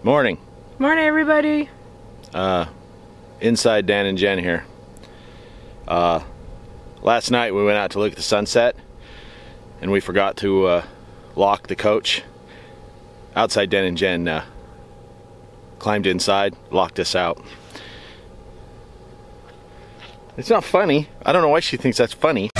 Morning. Morning, everybody. Inside Dan and Jen here. Last night we went out to look at the sunset and we forgot to lock the coach. Outside Dan and Jen climbed inside, locked us out. It's not funny. I don't know why she thinks that's funny.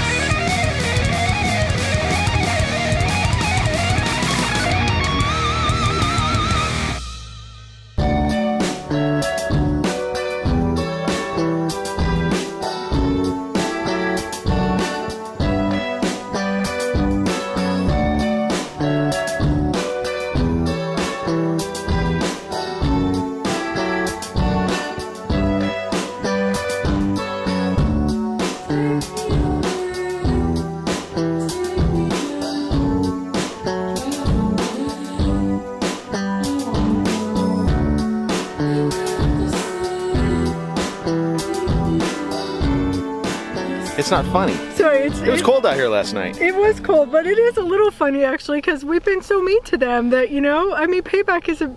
It's not funny. Sorry, it was cold out here last night. It was cold, but it is a little funny actually because we've been so mean to them that, you know, I mean, payback is a,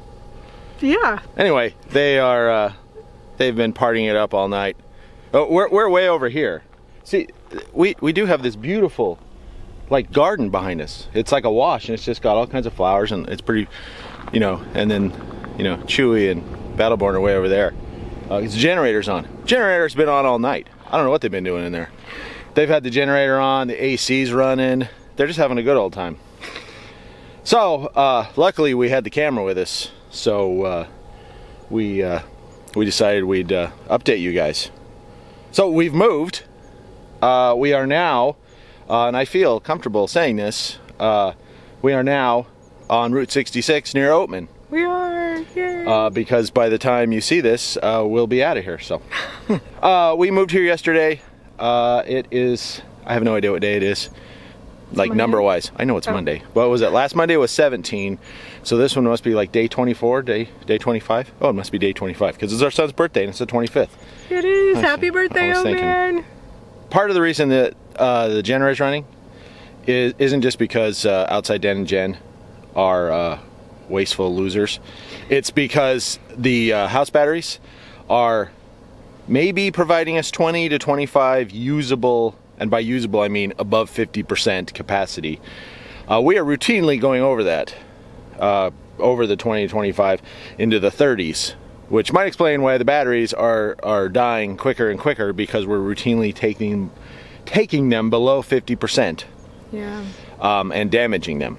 yeah. Anyway, they are, they've been partying it up all night. Oh, we're way over here. See, we do have this beautiful, like, garden behind us. It's like a wash, and it's just got all kinds of flowers, and it's pretty, you know, and then, you know, Chewy and Battleborn are way over there. It's generator's on. Generator's been on all night. I don't know what they've been doing in there. They've had the generator on, the AC's running. They're just having a good old time. So, luckily we had the camera with us, so we decided we'd update you guys. So we've moved. We are now, and I feel comfortable saying this, we are now on Route 66 near Oatman. We are, yay. Because by the time you see this, we'll be out of here, so. We moved here yesterday. It is, I have no idea what day it is, like number-wise. I know it's Monday. What was it? Last Monday was 17, so this one must be like day 24, day 25? Oh, it must be day 25, because it's our son's birthday, and it's the 25th. It is. Happy birthday, oh man. Part of the reason that the generator's running isn't just because outside Dan and Jen are wasteful losers. It's because the house batteries are maybe providing us 20 to 25 usable, and by usable I mean above 50% capacity. We are routinely going over that, over the 20 to 25 into the 30s, which might explain why the batteries are dying quicker and quicker, because we're routinely taking them below 50%. Yeah. And damaging them.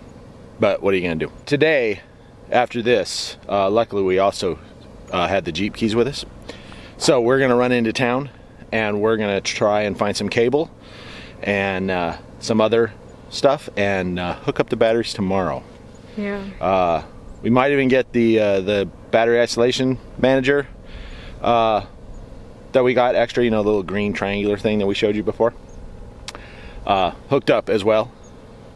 But what are you gonna do? Today, after this, luckily we also had the Jeep keys with us. So we're gonna run into town and we're gonna try and find some cable and some other stuff and hook up the batteries tomorrow. Yeah. We might even get the battery isolation manager that we got extra, you know, the little green triangular thing that we showed you before, hooked up as well.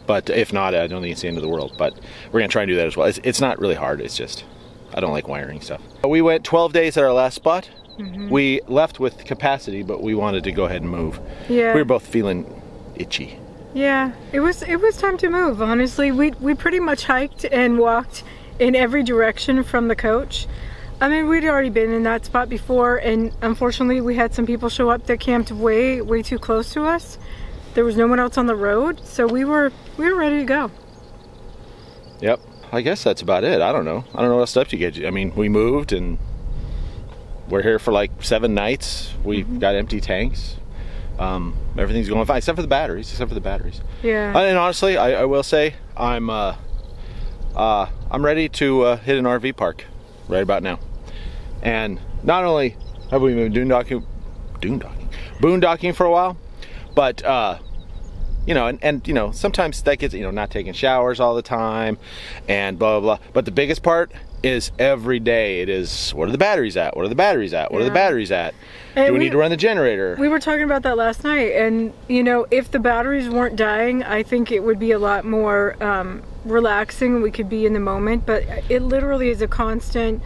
But if not, I don't think it's the end of the world. But we're gonna try and do that as well. It's not really hard, it's just, I don't like wiring stuff. We went 12 days at our last spot. We left with capacity, but we wanted to go ahead and move. Yeah. We were both feeling itchy. Yeah, it was time to move, honestly. We pretty much hiked and walked in every direction from the coach. I mean, we'd already been in that spot before, and unfortunately we had some people show up that camped way too close to us. There was no one else on the road, so we were ready to go. Yep, I guess that's about it. I don't know what else stuff to get you. I mean, we moved and we're here for like 7 nights. We've got empty tanks. Everything's going fine except for the batteries. Yeah. And honestly, I will say I'm ready to hit an RV park right about now. And not only have we been boondocking for a while, but you know, and you know, sometimes that gets, you know, not taking showers all the time and blah blah blah. But the biggest part is every day it is, what are the batteries at? What are the batteries at? What are the batteries at? Do we need to run the generator? We were talking about that last night, and you know, if the batteries weren't dying, I think it would be a lot more relaxing. We could be in the moment, but it literally is a constant,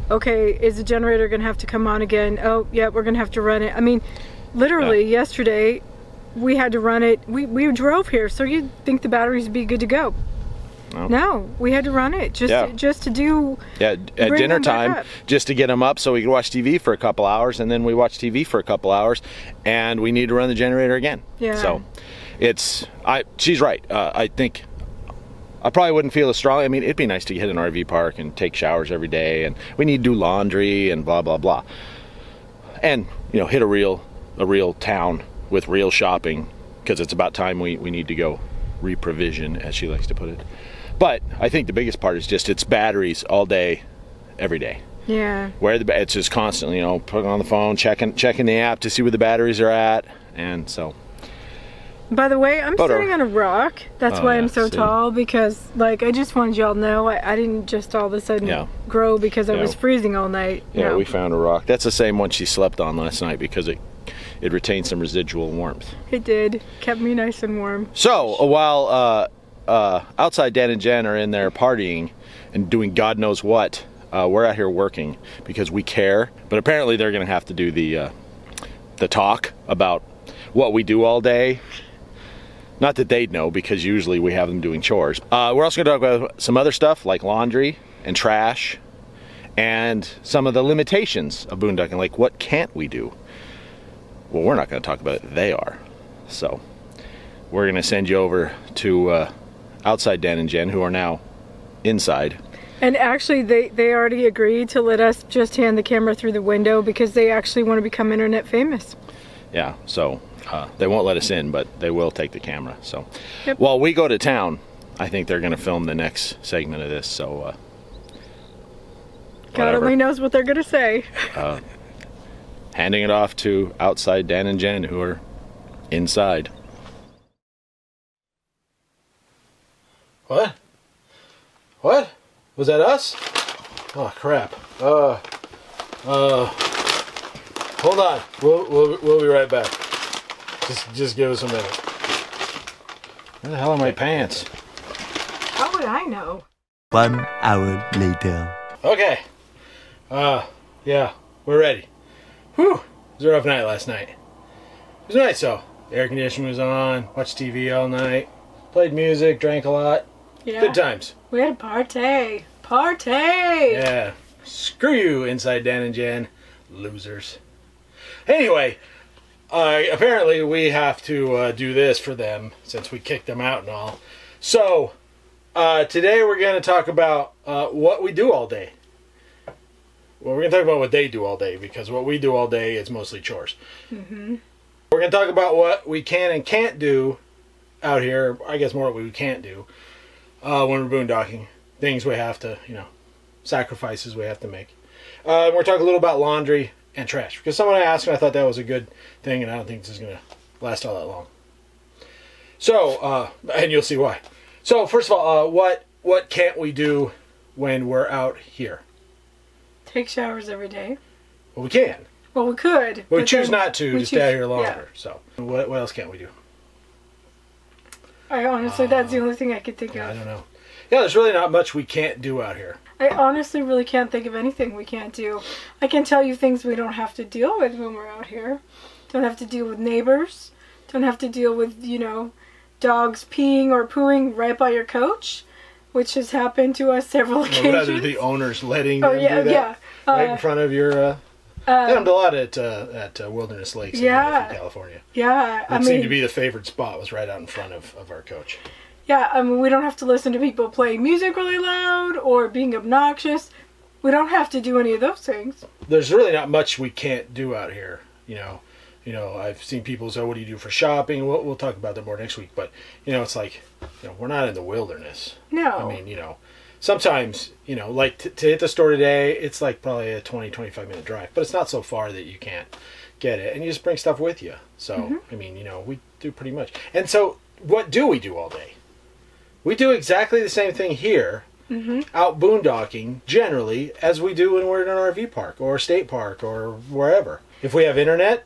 okay, is the generator gonna have to come on again? Oh yeah, we're gonna have to run it. I mean, literally yesterday we had to run it. We drove here, so you'd think the batteries would be good to go. No, we had to run it just to do. Yeah, at dinner time, just to get them up so we could watch TV for a couple hours, and then we watch TV for a couple hours, and we need to run the generator again. Yeah. So, she's right. I think I probably wouldn't feel as strong. I mean, it'd be nice to hit an RV park and take showers every day, and we need to do laundry and blah blah blah, and hit a real town with real shopping, because it's about time we need to go reprovision, as she likes to put it. But I think the biggest part is just it's batteries all day, every day. Yeah. It's just constantly, putting on the phone, checking the app to see where the batteries are at, and so. By the way, I'm sitting on a rock. That's why I'm so tall, because I just wanted y'all to know I didn't just all of a sudden grow because I was freezing all night. Yeah, we found a rock. That's the same one she slept on last night because it retained some residual warmth. It did. Kept me nice and warm. So while outside Dan and Jen are in there partying and doing God knows what, we're out here working because we care. But apparently they're going to have to do the talk about what we do all day. Not that they'd know, because usually we have them doing chores. We're also going to talk about some other stuff like laundry and trash and some of the limitations of boondocking, like what can't we do? Well, we're not going to talk about it. They are. So we're going to send you over to outside Dan and Jen, who are now inside. And actually, they already agreed to let us just hand the camera through the window because they actually want to become internet famous. Yeah, so they won't let us in, but they will take the camera. So while we go to town, I think they're going to film the next segment of this. So God only knows what they're going to say. Handing it off to outside Dan and Jen, who are inside. What? What? Was that us? Oh crap. Hold on. We'll be right back. Just give us a minute. Where the hell are my pants? How would I know? 1 hour later. Okay. Yeah, we're ready. Whew. It was a rough night last night. It was nice though. The air conditioning was on, watched TV all night, played music, drank a lot. Yeah. Good times. We had a party. Party! Yeah. Screw you, inside Dan and Jen. Losers. Anyway, apparently we have to do this for them since we kicked them out and all. So, today we're going to talk about what we do all day. Well, we're going to talk about what they do all day, because what we do all day is mostly chores. Mm-hmm. We're going to talk about what we can and can't do out here. I guess more what we can't do when we're boondocking. Things we have to, sacrifices we have to make. We're talking a little about laundry and trash, because someone asked and I thought that was a good thing, and I don't think this is going to last all that long. So, and you'll see why. So, first of all, what can't we do when we're out here? Take showers every day. Well, we can. Well, we could. But we choose not to stay out here longer. Yeah. So, what else can't we do? I honestly, that's the only thing I could think of. I don't know. Yeah, there's really not much we can't do out here. I honestly really can't think of anything we can't do. I can tell you things we don't have to deal with when we're out here. Don't have to deal with neighbors. Don't have to deal with, dogs peeing or pooing right by your couch, which has happened to us several occasions. Rather the owners letting them do that right in front of your... happened a lot at Wilderness Lakes in California. Yeah. It seemed to be the favorite spot, was right out in front of our coach. Yeah, we don't have to listen to people playing music really loud or being obnoxious. We don't have to do any of those things. There's really not much we can't do out here, I've seen people say, what do you do for shopping? We'll talk about that more next week. But, it's like, we're not in the wilderness. No. I mean, sometimes, like to hit the store today, it's like probably a 20, 25-minute drive. But it's not so far that you can't get it. And you just bring stuff with you. So, I mean, we do pretty much. And so, what do we do all day? We do exactly the same thing here, out boondocking, generally, as we do when we're in an RV park or a state park or wherever. If we have internet,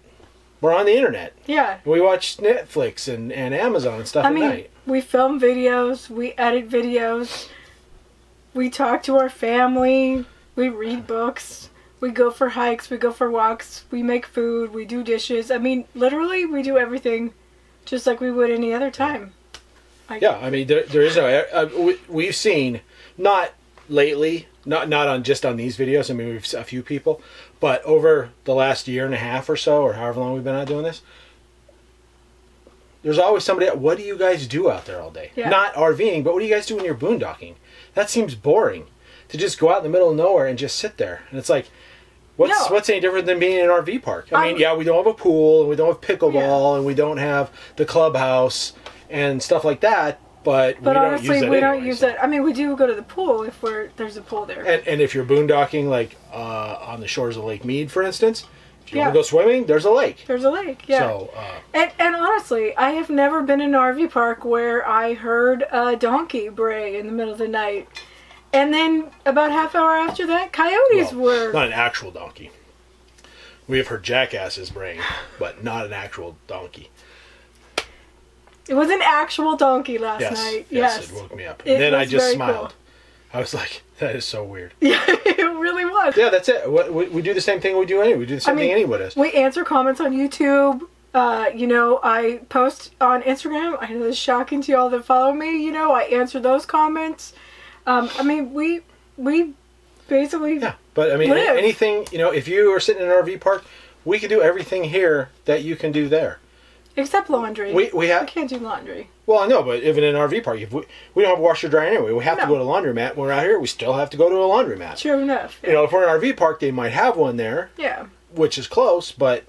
we're on the internet. Yeah. We watch Netflix and Amazon and stuff at night. We film videos, we edit videos, we talk to our family, we read books, we go for hikes, we go for walks, we make food, we do dishes. I mean, literally, we do everything just like we would any other time. Yeah, I mean, there is no... we've seen, not lately, not on just on these videos, I mean, we've a few people, but over the last year and a half or so, or however long we've been out doing this, there's always somebody, what do you guys do out there all day? Yeah. Not RVing, but what do you guys do when you're boondocking? That seems boring, to just go out in the middle of nowhere and just sit there. And it's like, what's any different than being in an RV park? I mean, yeah, we don't have a pool, and we don't have pickleball, and we don't have the clubhouse and stuff like that, but honestly, we don't use it. I mean, we do go to the pool if there's a pool there. And if you're boondocking, like on the shores of Lake Mead, for instance, if you want to go swimming, there's a lake. There's a lake, yeah. So, and honestly, I have never been in an RV park where I heard a donkey bray in the middle of the night. And then about half hour after that, coyotes were... Not an actual donkey. We have heard jackasses braying, but not an actual donkey. It was an actual donkey last night. Yes, it woke me up. And then I just smiled. Cool. I was like, that is so weird. Yeah, it really was. Yeah, that's it. We do the same thing we do anyway. We do the same thing anyone does. We answer comments on YouTube. You know, I post on Instagram. I know this is shocking to y'all that follow me. You know, I answer those comments. I mean, we basically but I mean, anything, you know, if you are sitting in an RV park, we can do everything here that you can do there. Except laundry. We can't do laundry. Well, I know, but even in an RV park, if we don't have a washer dryer anyway. We have to go to a laundromat. When we're out here, we still have to go to a laundromat. True enough. Yeah. You know, if we're in an RV park, they might have one there. Yeah. Which is close, but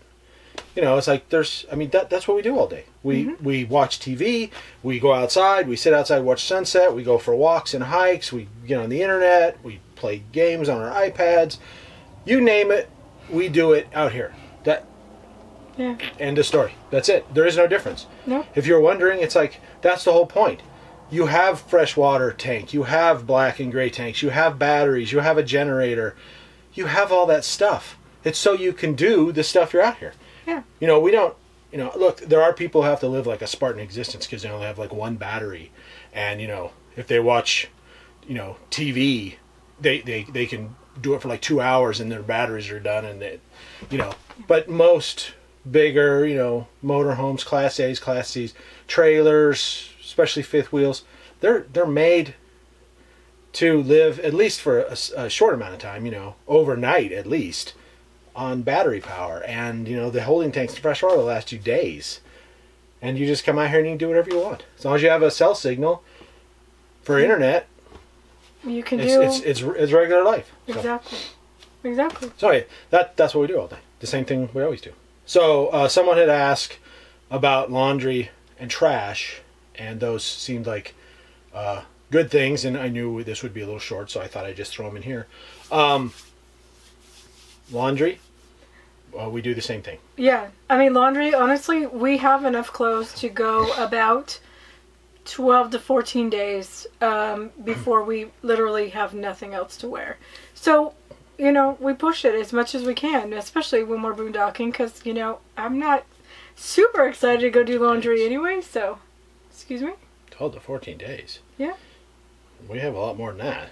you know, it's like that's what we do all day. We watch TV, we go outside, we sit outside, watch sunset, we go for walks and hikes, we get on the internet, we play games on our iPads. You name it, we do it out here. End of story. That's it. There is no difference. No. If you're wondering, it's like, that's the whole point. You have freshwater tank, you have black and gray tanks, you have batteries, you have a generator, you have all that stuff. It's so you can do the stuff you're out here. Yeah. You know, we don't, you know, look, there are people who have to live like a Spartan existence because they only have like one battery. And, you know, if they watch, you know, TV, they can do it for like 2 hours and their batteries are done. And, they, you know, but most bigger, you know, motorhomes, Class A's, Class C's, trailers, especially fifth wheels, they're made to live at least for a short amount of time, you know, overnight at least, on battery power. And, you know, the holding tanks of fresh water will last you days. And you just come out here and you can do whatever you want. As long as you have a cell signal for internet, you can it's regular life. Exactly. So. Exactly. So yeah, that's what we do all day. The same thing we always do. So someone had asked about laundry and trash, and those seemed like good things, and I knew this would be a little short, so I thought I'd just throw them in here. Laundry, we do the same thing. Yeah, I mean, laundry, honestly, we have enough clothes to go about 12 to 14 days before we literally have nothing else to wear. So, you know, we push it as much as we can, especially when we're boondocking, because, you know, I'm not super excited to go do laundry anyway, so, excuse me? 12 to 14 days? Yeah. We have a lot more than that.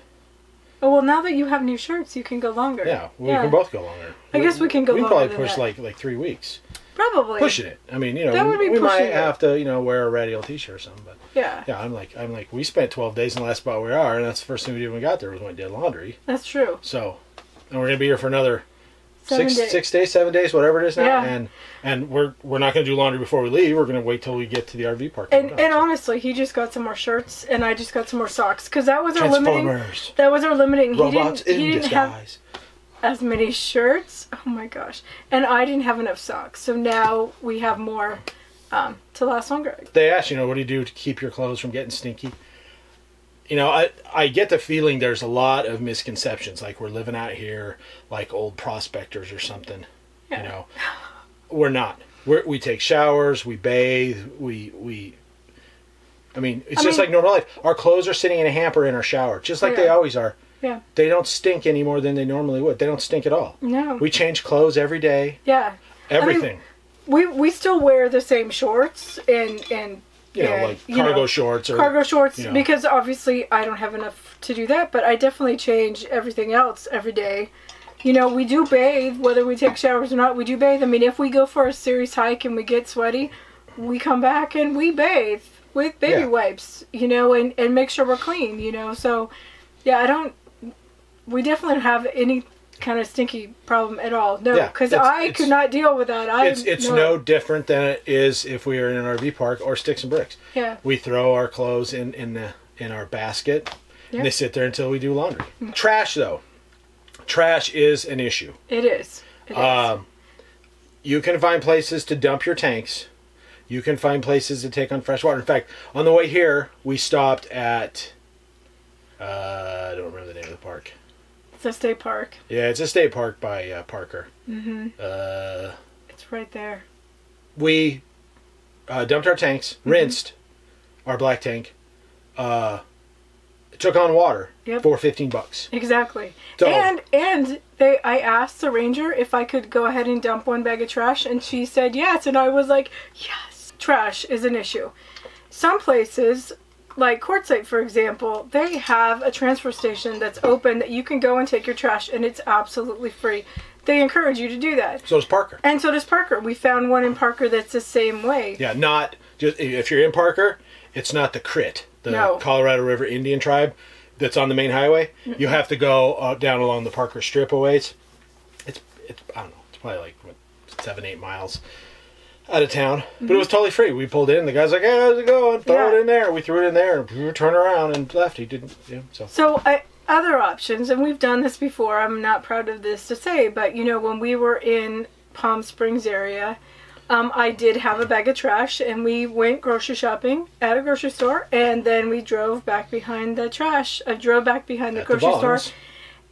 Oh, well, now that you have new shirts, you can go longer. Yeah, we can both go longer. I guess we can go longer. We probably push like 3 weeks. Probably. Pushing it. I mean, you know, we might have to, you know, wear a radial t-shirt or something, but yeah. Yeah, I'm like, we spent 12 days in the last spot we are, and that's the first thing we did when we got there was when we did laundry. That's true. So, and we're gonna be here for another 7 days, whatever it is now. Yeah. And we're not gonna do laundry before we leave. We're gonna wait till we get to the RV park. And honestly, he just got some more shirts, and I just got some more socks, because that was our limiting. That was our limiting. Robots he didn't have as many shirts. Oh my gosh! And I didn't have enough socks, so now we have more to last longer. They asked, you know, what do you do to keep your clothes from getting stinky? You know, I get the feeling there's a lot of misconceptions, like we're living out here like old prospectors or something. Yeah. You know, we're not. We take showers, we bathe, I mean, it's just like normal life. Our clothes are sitting in a hamper in our shower, just like they always are. Yeah. They don't stink any more than they normally would. They don't stink at all. No. We change clothes every day. Yeah. Everything. I mean, we still wear the same shorts and you know, like cargo shorts. Cargo shorts, you know. Because obviously I don't have enough to do that, but I definitely change everything else every day. You know, we do bathe, whether we take showers or not, we do bathe. I mean, if we go for a serious hike and we get sweaty, we come back and we bathe. with baby wipes, you know, and make sure we're clean, you know. So, yeah, we definitely don't have any kind of stinky problem at all. No, because I could not deal with that. It's no different than it is if we are in an RV park or sticks and bricks. Yeah. We throw our clothes in our basket, and they sit there until we do laundry. Trash, though. Trash is an issue. It is. It is. You can find places to dump your tanks. You can find places to take on fresh water. In fact, on the way here, we stopped at... I don't remember the name of the park. It's a state park. Yeah, it's a state park by Parker. Mm-hmm. It's right there. We dumped our tanks, rinsed our black tank, took on water for $15. Exactly. So, and I asked the ranger if I could go ahead and dump one bag of trash, and she said yes, and I was like, yes. Trash is an issue. Some places, like Quartzsite, for example, they have a transfer station that's open that you can go and take your trash, and it's absolutely free. They encourage you to do that. So does Parker. And so does Parker. We found one in Parker that's the same way. Yeah, not just if you're in Parker, it's not the CRIT, the Colorado River Indian tribe that's on the main highway. You have to go down along the Parker strip a ways. It's I don't know, it's probably like 7-8 miles out of town, but it was totally free. We pulled in. The guy's like, "Hey, how's it going?" Throw it in there. We threw it in there, and we turned around and left. He didn't. So other options, and we've done this before. I'm not proud of this to say, but you know, when we were in Palm Springs area, I did have a bag of trash, and we went grocery shopping at a grocery store, and then we drove back behind the trash. I drove back behind the grocery store,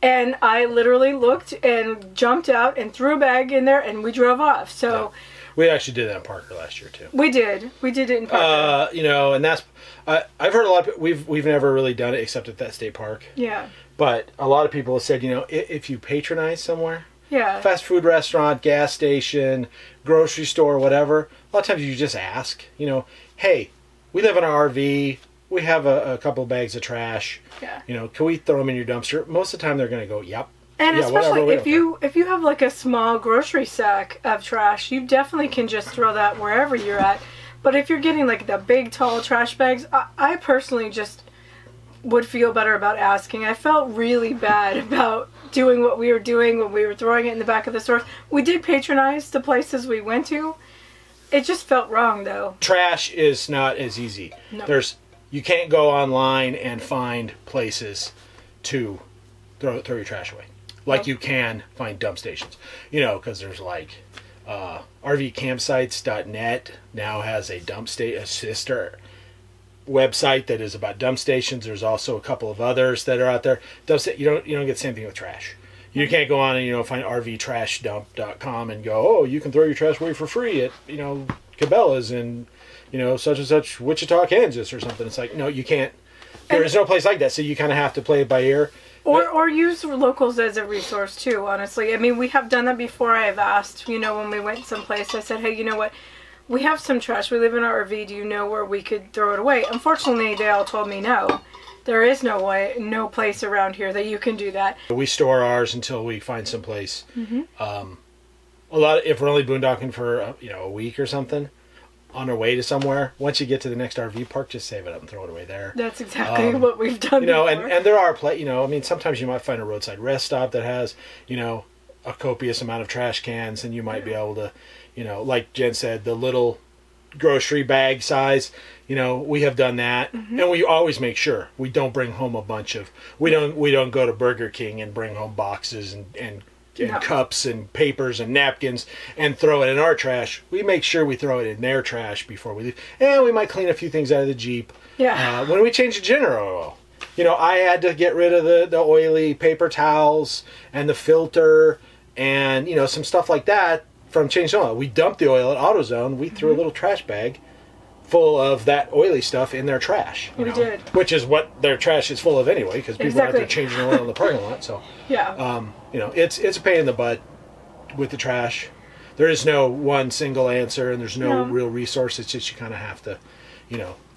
and I literally looked and jumped out and threw a bag in there, and we drove off. So. Yeah. We actually did that in Parker last year too. We did it in Parker. You know, and that's I've heard a lot of we've never really done it except at that state park. Yeah. But a lot of people have said, you know, if you patronize somewhere, fast food restaurant, gas station, grocery store, whatever, a lot of times you just ask, you know, hey, we live in an RV, we have a couple of bags of trash. Yeah. You know, can we throw them in your dumpster? Most of the time they're going to go, yep. And especially if you have like a small grocery sack of trash, you definitely can just throw that wherever you're at. But if you're getting like the big tall trash bags, I personally just would feel better about asking. I felt really bad about doing what we were doing when we were throwing it in the back of the store. We did patronize the places we went to. It just felt wrong though. Trash is not as easy. No. You can't go online and find places to throw your trash away. Like you can find dump stations, you know, because there's like RVcampsites.net now has a sister website that is about dump stations. There's also a couple of others that are out there. You don't get the same thing with trash. You can't go on and find rvtrashdump.com and go, oh, you can throw your trash away for free at Cabela's in such and such Wichita, Kansas or something. It's like, no, you can't. There is no place like that, so you kind of have to play it by ear. Or use locals as a resource too, honestly. I mean, we have done that before. I have asked, when we went someplace, I said, hey, you know what? We have some trash. We live in our RV. Do you know where we could throw it away? Unfortunately, they all told me no. There is no place around here that you can do that. We store ours until we find some place. Mm-hmm. If we're only boondocking for a week or something, on our way to somewhere, once you get to the next RV park, just save it up and throw it away there. That's exactly what we've done before. And there are sometimes you might find a roadside rest stop that has, a copious amount of trash cans, and you might be able to, like Jen said, the little grocery bag size, we have done that. Mm-hmm. And we always make sure we don't bring home a bunch of, we don't go to Burger King and bring home boxes and cups and papers and napkins and throw it in our trash. We make sure we throw it in their trash before we leave. And we might clean a few things out of the Jeep. Yeah. When we change the general oil, I had to get rid of the oily paper towels and the filter and, some stuff like that from changing oil. We dumped the oil at AutoZone. We threw a little trash bag full of that oily stuff in their trash. We did. Which is what their trash is full of anyway, because people are out there changing oil in the parking lot. So yeah. It's a pain in the butt with the trash. There is no one single answer, and there's no real resource. It's just you kind of have to,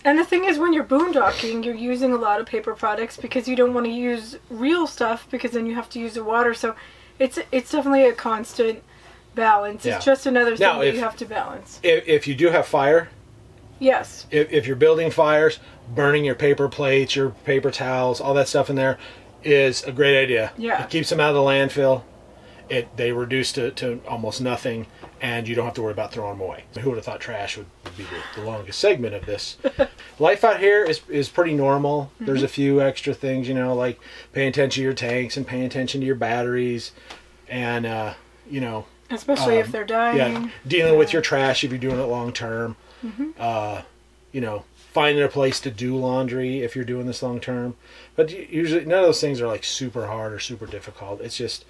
And the thing is, when you're boondocking, you're using a lot of paper products because you don't want to use real stuff because then you have to use the water. So it's definitely a constant balance. It's just another thing that you have to balance. If you do have fire, Yes. If you're building fires, burning your paper plates, your paper towels, all that stuff in there is a great idea. Yeah. It keeps them out of the landfill. They reduce to almost nothing, and you don't have to worry about throwing them away. Who would have thought trash would be the longest segment of this? Life out here is pretty normal. Mm-hmm. There's a few extra things, you know, like paying attention to your tanks and paying attention to your batteries, and you know, especially if they're dying. Yeah, dealing with your trash if you're doing it long term. Mm-hmm. You know, finding a place to do laundry if you're doing this long term. But usually none of those things are like super hard or super difficult. It's just,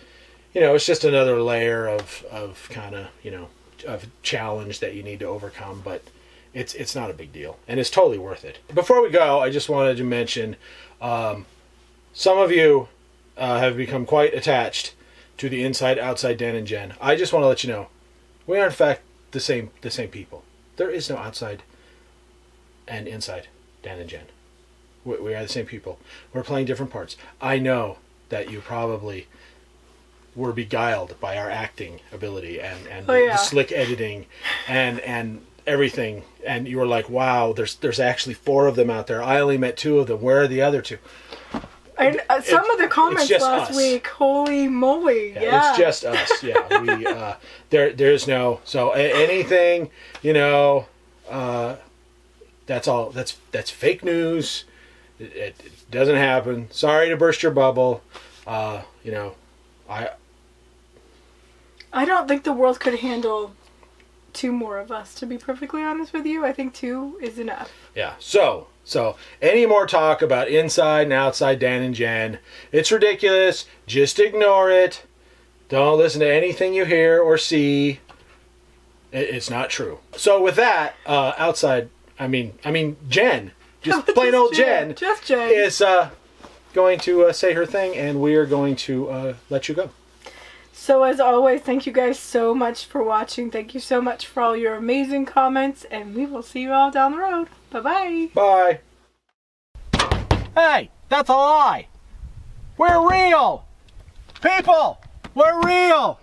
you know, it's just another layer of kind of, you know, of challenge that you need to overcome, but it's not a big deal, and it's totally worth it. Before we go, I just wanted to mention, some of you have become quite attached to the Inside Outside Dan and Jen. I just want to let you know, we are in fact the same people. There is no outside and inside Dan and Jen. We are the same people. We're playing different parts. I know that you probably were beguiled by our acting ability and the slick editing and everything, and you were like, wow, there's actually 4 of them out there. I only met 2 of them. Where are the other 2? And some of the comments last week, holy moly, yeah. It's just us, yeah. We there's no, so anything, you know, that's all, that's fake news. It doesn't happen. Sorry to burst your bubble. You know, I don't think the world could handle 2 more of us, to be perfectly honest with you. I think 2 is enough. Yeah. So any more talk about inside and outside Dan and Jen, it's ridiculous. Just ignore it. Don't listen to anything you hear or see. It's not true. So with that, outside, I mean Jen, just plain old Jen, just Jen, is going to say her thing, and we are going to let you go. So as always, thank you guys so much for watching. Thank you so much for all your amazing comments, and we will see you all down the road. Bye-bye. Bye. Hey, that's a lie. We're real. People, we're real.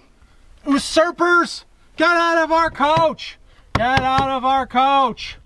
Usurpers, get out of our coach. Get out of our coach.